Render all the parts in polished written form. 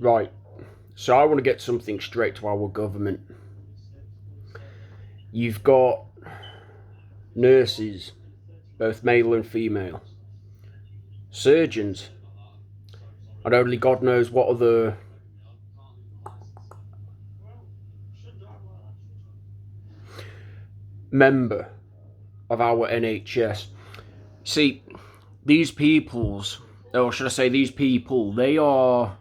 Right, so I want to get something straight to our government. You've got nurses, both male and female, surgeons, and only God knows what other member of our NHS. See, these peoples, or should I say these people, they are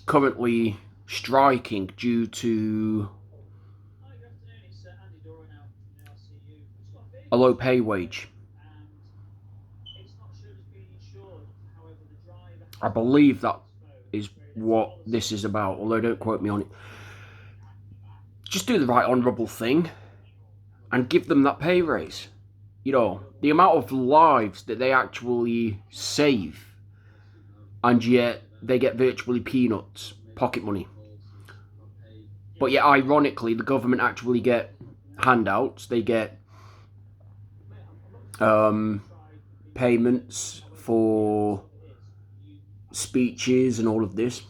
currently striking due to a low pay wage. I believe that is what this is about, although don't quote me on it. Just do the right honourable thing and give them that pay raise. You know, the amount of lives that they actually save, and yet they get virtually peanuts, pocket money. But yet, ironically, the government actually get handouts. They get payments for speeches and all of this.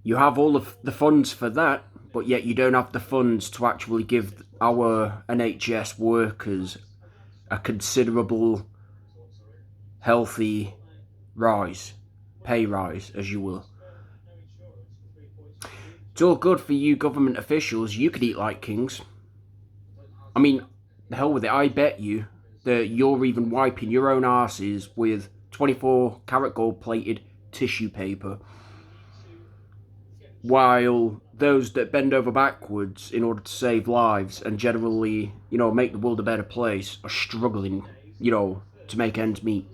You have all of the funds for that, but yet you don't have the funds to actually give our NHS workers a considerable, healthy rise, pay rise, as you will. It's all good for you government officials. You could eat like kings. I mean, the hell with it. I bet you that you're even wiping your own arses with 24 karat gold plated tissue paper, while those that bend over backwards in order to save lives and generally, make the world a better place are struggling, to make ends meet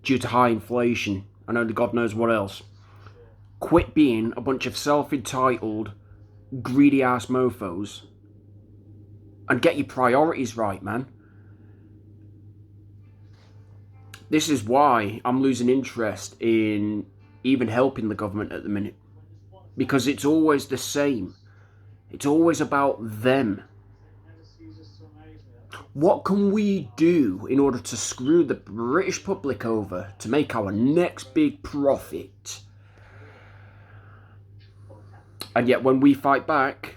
due to high inflation and only God knows what else. Quit being a bunch of self-entitled, greedy-ass mofos and get your priorities right, man. This is why I'm losing interest in even helping the government at the minute. Because it's always the same. It's always about them. What can we do in order to screw the British public over to make our next big profit? And yet when we fight back,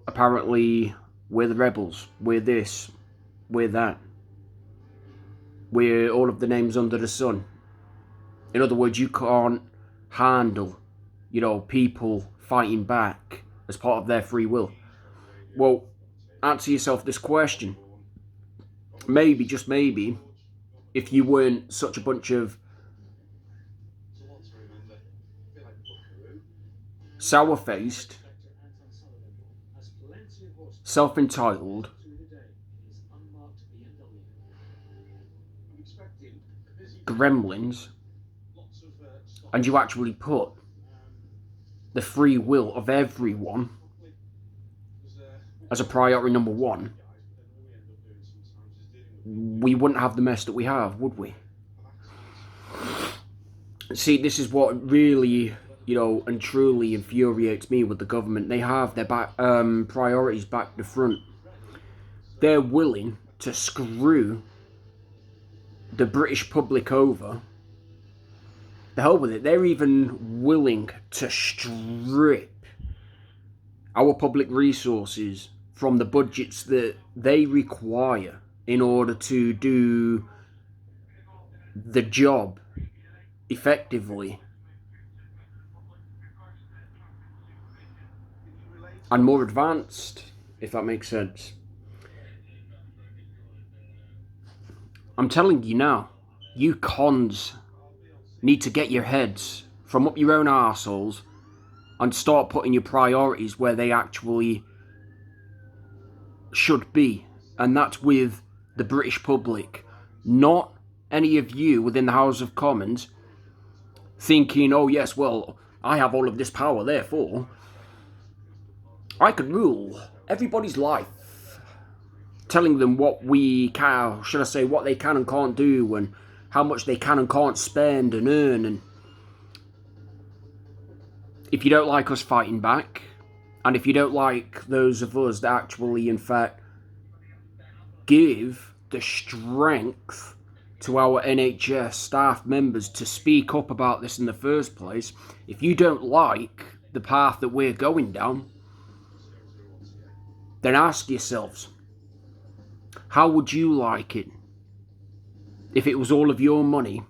apparently we're the rebels. We're this. We're that. We're all of the names under the sun. In other words, you can't handle people fighting back as part of their free will. Well, answer yourself this question. Maybe, just maybe, if you weren't such a bunch of sour-faced, self-entitled, gremlins, and you actually put the free will of everyone as a priority number one, we wouldn't have the mess that we have, would we? See, this is what really, and truly infuriates me with the government. They have their priorities back to front. They're willing to screw the British public over. The hell with it. They're even willing to strip our public resources from the budgets that they require in order to do the job effectively and more advanced, if that makes sense. I'm telling you now, you cons need to get your heads from up your own arseholes and start putting your priorities where they actually should be. And that's with the British public. Not any of you within the House of Commons thinking, oh yes, well, I have all of this power, therefore I could rule everybody's life. Telling them what we can, should I say, what they can and can't do, and how much they can and can't spend and earn. And if you don't like us fighting back, and if you don't like those of us that actually, in fact, give the strength to our NHS staff members to speak up about this in the first place. If you don't like the path that we're going down, then ask yourselves, how would you like it if it was all of your money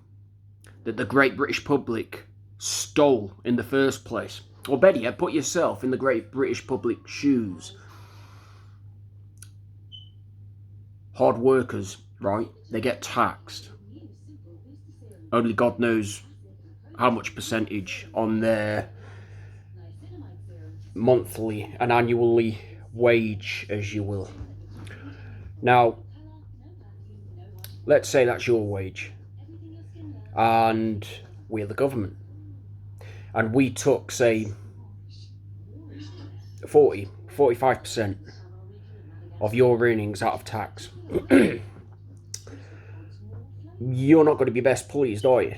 that the great British public stole in the first place? Or better yet, put yourself in the great British public's shoes. Hard workers, right? They get taxed. Only God knows how much percentage on their monthly and annually wage, as you will. Now, let's say that's your wage, and we're the government, and we took, say, 45% of your earnings out of tax. You're not going to be best pleased, are you?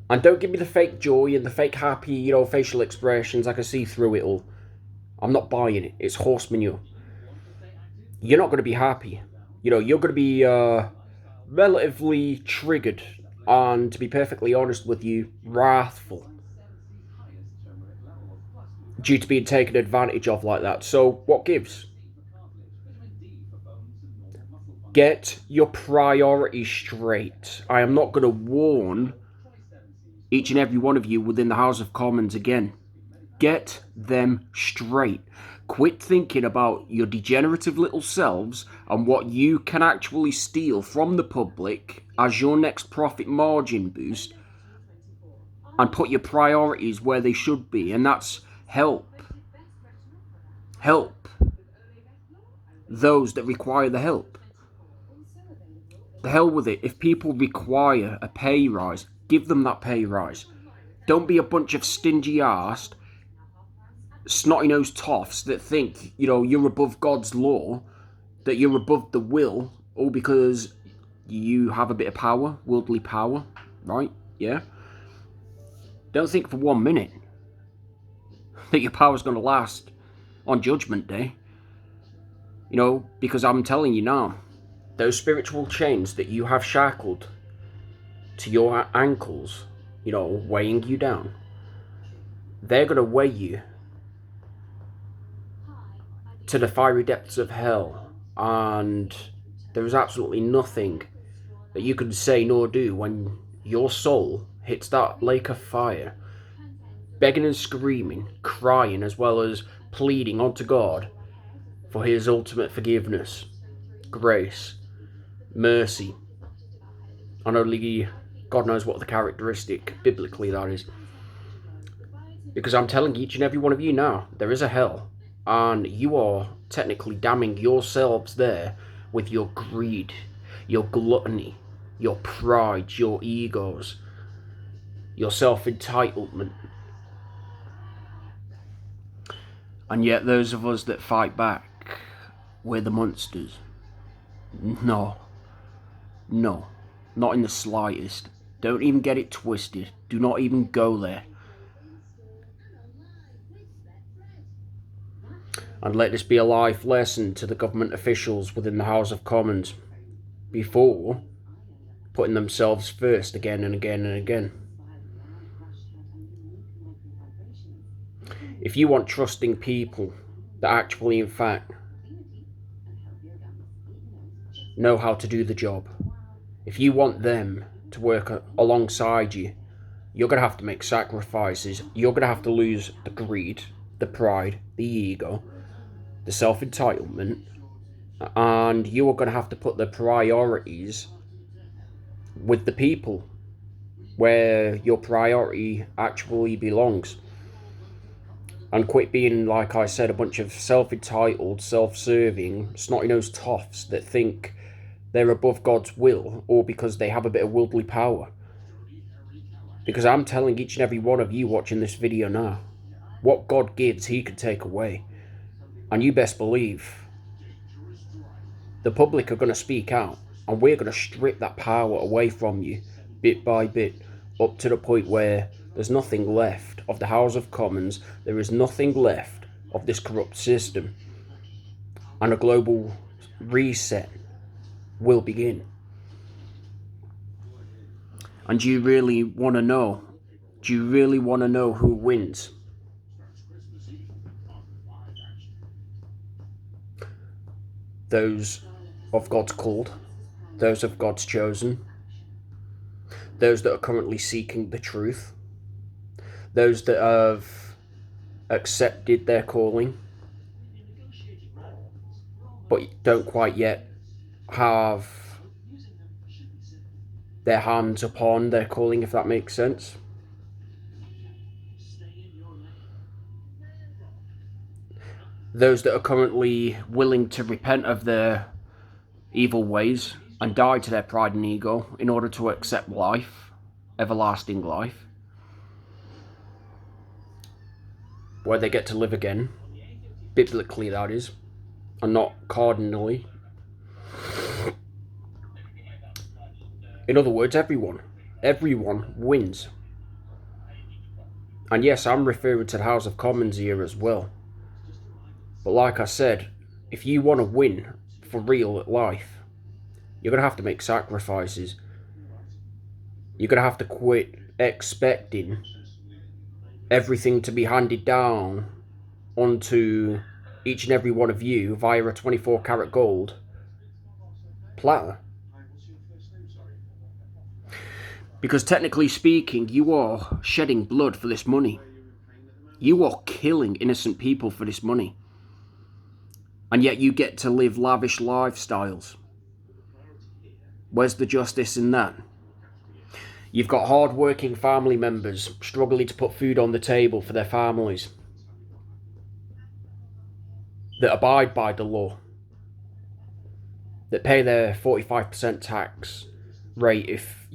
And don't give me the fake joy and the fake happy, facial expressions. I can see through it all. I'm not buying it. It's horse manure. You're not going to be happy. You're going to be relatively triggered, and to be perfectly honest with you, wrathful, due to being taken advantage of like that. So what gives? Get your priorities straight. I am not going to warn each and every one of you within the House of Commons again. Get them straight. Quit thinking about your degenerative little selves and what you can actually steal from the public as your next profit margin boost, and put your priorities where they should be, and that's help. Help those that require the help. The hell with it. If people require a pay rise, give them that pay rise. Don't be a bunch of stingy-arsed, snotty-nosed toffs that think, you're above God's law, that you're above the will, all because you have a bit of power, worldly power, right? Yeah? Don't think for 1 minute that your power's going to last on Judgment Day. Because I'm telling you now, those spiritual chains that you have shackled to your ankles, weighing you down, they're going to weigh you to the fiery depths of hell, and there is absolutely nothing that you can say nor do when your soul hits that lake of fire, begging and screaming, crying, as well as pleading unto God for his ultimate forgiveness, grace, mercy, and only God knows what the characteristic biblically that is. Because I'm telling each and every one of you now, there is a hell, and you are technically damning yourselves there with your greed, your gluttony, your pride, your egos, your self-entitlement. And yet those of us that fight back, we're the monsters. No, not in the slightest. Don't even get it twisted. Do not even go there. And let this be a life lesson to the government officials within the House of Commons before putting themselves first again and again and again. If you want trusting people that actually, in fact, know how to do the job, if you want them to work alongside you, you're going to have to make sacrifices. You're going to have to lose the greed, the pride, the ego, the self-entitlement, and you are going to have to put the priorities with the people where your priority actually belongs. And quit being, like I said, a bunch of self-entitled, self-serving, snotty-nosed toffs that think they're above God's will, or because they have a bit of worldly power. Because I'm telling each and every one of you watching this video now, what God gives, he can take away. And you best believe the public are going to speak out, and we're going to strip that power away from you, bit by bit, up to the point where there's nothing left of the House of Commons, there is nothing left of this corrupt system, and a global reset will begin. And do you really want to know? Do you really want to know who wins? Those of God's called, those of God's chosen, those that are currently seeking the truth, those that have accepted their calling, but don't quite yet have their hands upon their calling, if that makes sense. Those that are currently willing to repent of their evil ways and die to their pride and ego in order to accept life, everlasting life, where they get to live again, biblically that is, and not cardinally. In other words, everyone wins. And yes, I'm referring to the House of Commons here as well. But like I said, if you want to win for real at life, you're going to have to make sacrifices. You're going to have to quit expecting everything to be handed down onto each and every one of you via a 24 karat gold platter. Because technically speaking, you are shedding blood for this money. You are killing innocent people for this money. And yet you get to live lavish lifestyles. Where's the justice in that? You've got hard-working family members struggling to put food on the table for their families, that abide by the law, that pay their 45% tax rate if,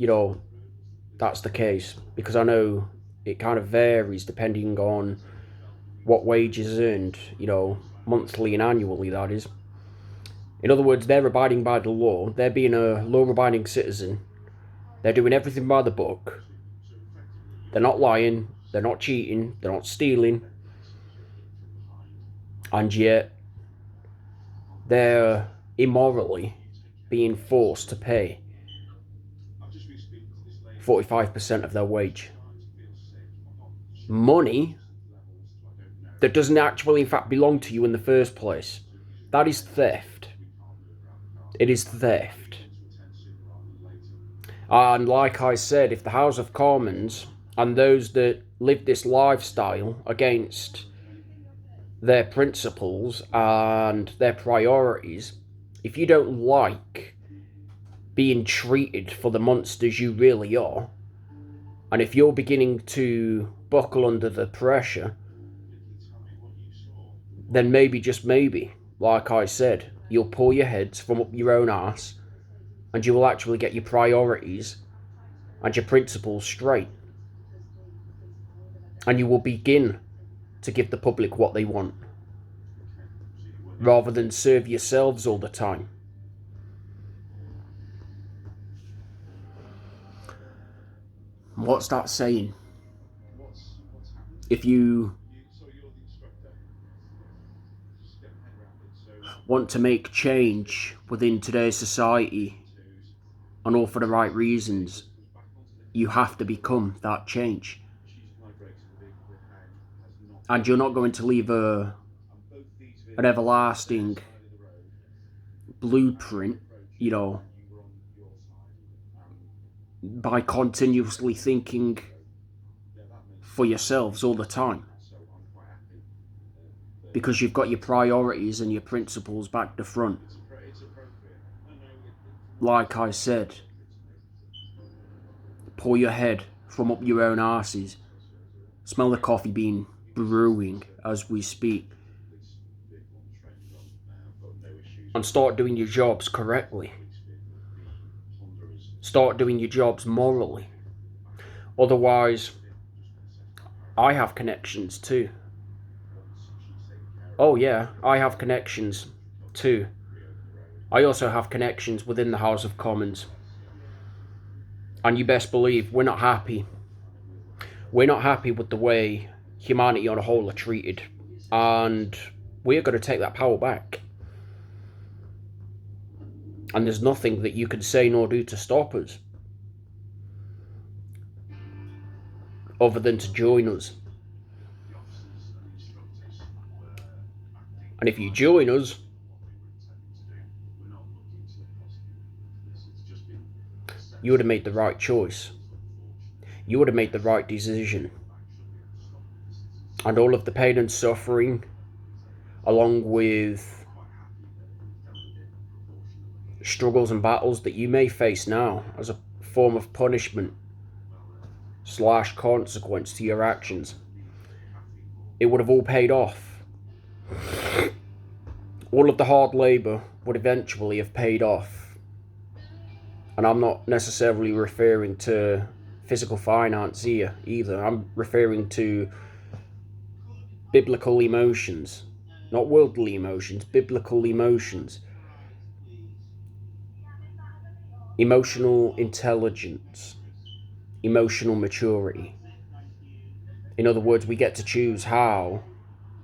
that's the case. Because I know it kind of varies depending on what wage is earned, monthly and annually, that is. In other words, they're abiding by the law. They're being a law-abiding citizen. They're doing everything by the book. They're not lying. They're not cheating. They're not stealing. And yet, they're immorally being forced to pay 45% of their wage. Money that doesn't actually in fact belong to you in the first place. That is theft. It is theft. And like I said, if the House of Commons and those that live this lifestyle against their principles and their priorities, if you don't like being treated for the monsters you really are, and if you're beginning to buckle under the pressure, then maybe, just maybe, like I said, you'll pull your heads from up your own arse and you will actually get your priorities and your principles straight. And you will begin to give the public what they want, rather than serve yourselves all the time. What's that saying? If you want to make change within today's society, and all for the right reasons, you have to become that change. And you're not going to leave an everlasting blueprint, by continuously thinking for yourselves all the time. Because you've got your priorities and your principles back to front. Like I said, pull your head from up your own arses. Smell the coffee bean brewing as we speak. And start doing your jobs correctly. Start doing your jobs morally. Otherwise, I have connections too. Oh yeah, I have connections too. I also have connections within the House of Commons. And you best believe we're not happy. We're not happy with the way humanity on a whole are treated. And we're going to take that power back. And there's nothing that you can say nor do to stop us. other than to join us. And if you join us, you would have made the right choice. You would have made the right decision. And all of the pain and suffering, along with struggles and battles that you may face now as a form of punishment / consequence to your actions, it would have all paid off. All of the hard labour would eventually have paid off. And I'm not necessarily referring to physical finance here either. I'm referring to biblical emotions. Not worldly emotions, biblical emotions. Emotional intelligence. Emotional maturity. In other words, we get to choose how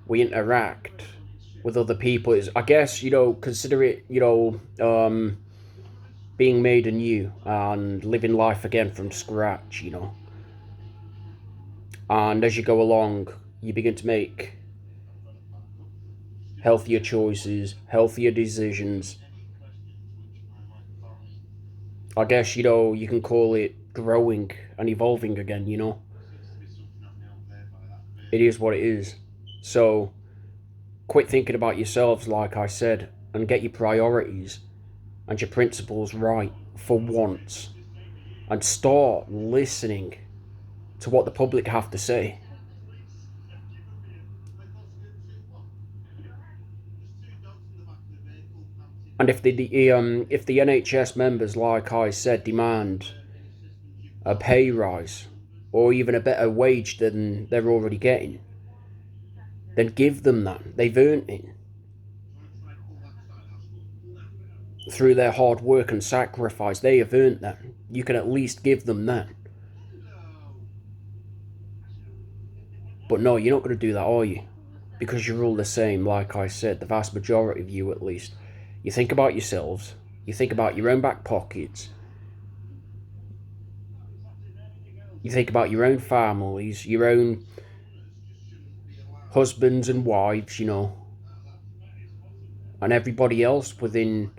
we interact with other people. Is, I guess, consider it, being made anew and living life again from scratch, And as you go along, you begin to make healthier choices, healthier decisions. I guess, you can call it growing and evolving again, It is what it is. So, quit thinking about yourselves, like I said, and get your priorities and your principles right for once. And start listening to what the public have to say. And if the NHS members, like I said, demand a pay rise or even a better wage than they're already getting, then give them that. They've earned it through their hard work and sacrifice. They have earned that. You can at least give them that. But no, you're not going to do that, are you? Because you're all the same, like I said, the vast majority of you at least. You think about yourselves, you think about your own back pockets, you think about your own families, your own husbands and wives, and everybody else within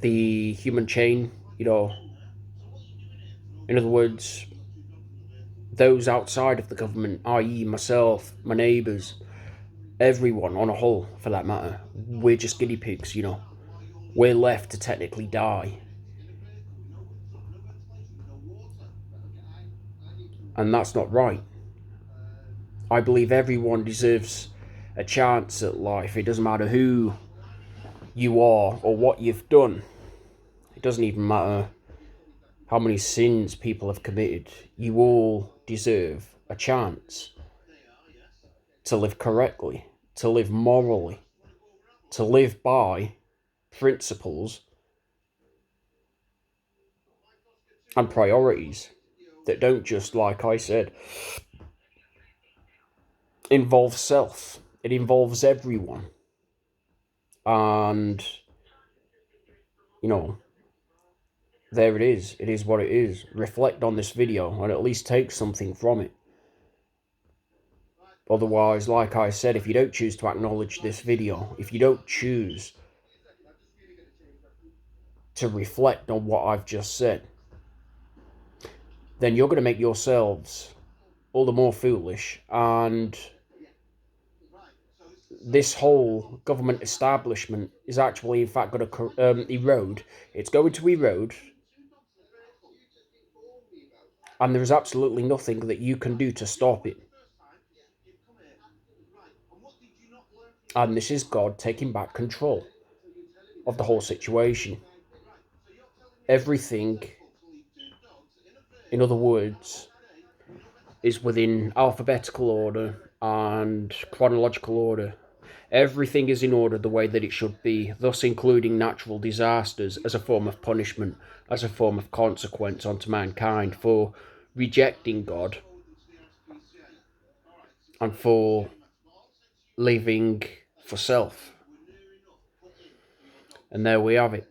the human chain, In other words, those outside of the government, i.e. myself, my neighbours, everyone on a whole, for that matter, we're just guinea pigs, We're left to technically die. And that's not right. I believe everyone deserves a chance at life. It doesn't matter who you are or what you've done. It doesn't even matter how many sins people have committed. You all deserve a chance to live correctly, to live morally, to live by principles and priorities that don't just, like I said, involve self. It involves everyone. And, there it is. It is what it is. Reflect on this video and at least take something from it. Otherwise, like I said, if you don't choose to acknowledge this video, if you don't choose to reflect on what I've just said, then you're going to make yourselves all the more foolish, and this whole government establishment is actually, in fact, going to erode. It's going to erode, and there is absolutely nothing that you can do to stop it. And this is God taking back control of the whole situation. Everything, in other words, is within alphabetical order and chronological order. Everything is in order the way that it should be, thus including natural disasters as a form of punishment, as a form of consequence onto mankind for rejecting God and for living for self. And there we have it.